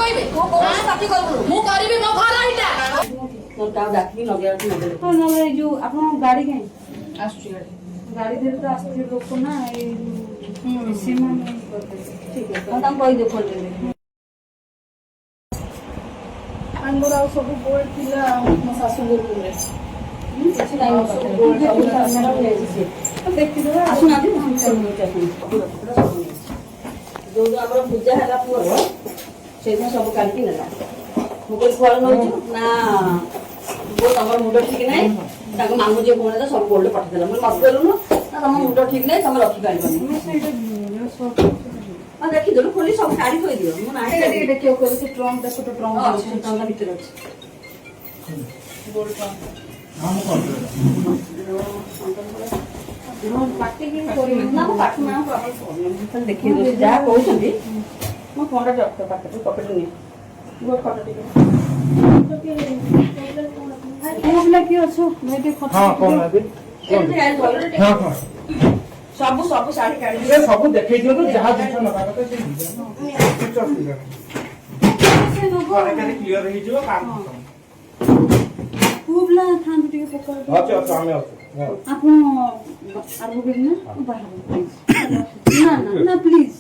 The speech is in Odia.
କହିବେ ମୁଁ କରିବି ମୋ ଘର ଏଇଟା ଯୋଉ ଆପଣ ଗାଡି କାହିଁ ଆସୁଛି ଗାଡି ଗାଡି ଧରି ତ ଆସିଥିଲେ ଲୋକ ନା ଏଇ ସେମାନେ ଠିକ ଅଛି ତାଙ୍କୁ କହିଦିଅ ଫୋନ ଦେବେ ଆମର ଆଉ ସବୁ ଗୋଲ୍ଡ ଥିଲା ମୋ ଶାଶୁଙ୍କ ରୁମରେ କିଛି ନାହିଁ ଦେଖିଦେବେ ଆସୁନାହାନ୍ତି ଯୋଉ ଆମର ପୂଜା ହେଲା ପୁଅର ସେଇଦିନ ସବୁ କାଢିକି ନେଲା ମୁଁ କହିଲି କୁଆଡେ ନଉଛୁ ନା ବୋଉ ତମର ମୁଣ୍ଡ ଠିକ ନାହିଁ ତାଙ୍କ ମାମୁଁ ଯିଏ କଣ ସବୁ ଗୋଲ୍ଡ ପଠେଇଦେଲା ମୁଁ ମତ କଲୁନୁ ନା ତମ ମୁଣ୍ଡ ଠିକ ନାହିଁ ତମେ ରଖିପାରିବନି ହଁ ଦେଖିଦେଲୁ ଖୋଲି ସବୁ କାଢି ଥୋଇଦିଅ ମୁଁ ନାହିଁ ଦେଖିବାକୁ କହିବି ସେ ଟ୍ରଙ୍କ ଟା ଛୋଟ ଟ୍ରଙ୍କ ଅଛି ଟଙ୍କା ଭିତରେ ଅଛି ଗୋଲ୍ଡ ଟ୍ରଙ୍କ ନା ମୁଁ ପାଠ ନା ଦେଖେଇ ଦେଉଛି ଯାହା କହୁଛନ୍ତି ମୋ ଫୋନଟା ରଖ ପାଖରେ ପକେଟ ନିଏ ମୋ ଫଟୋ ଟିକେ କିଏ ଅଛ ଭାଇ ଟିକେ ସବୁ ସବୁ ଶାଢୀ କାଢି ସବୁ ଦେଖେଇ ଦିଅନ୍ତୁ ଯାହା ଜିନିଷ ନବା କଥା ସେ କ୍ଲିୟର ହେଇଯିବ ପୁଅ ପିଲା ଥାଆନ୍ତୁ ଟିକେ ପକାନ୍ତୁ ଆମେ ଅଛୁ ଆପଣ ଆଡଭୋକେଟ ନା ବାହାର ନା ନା ପ୍ଲିଜ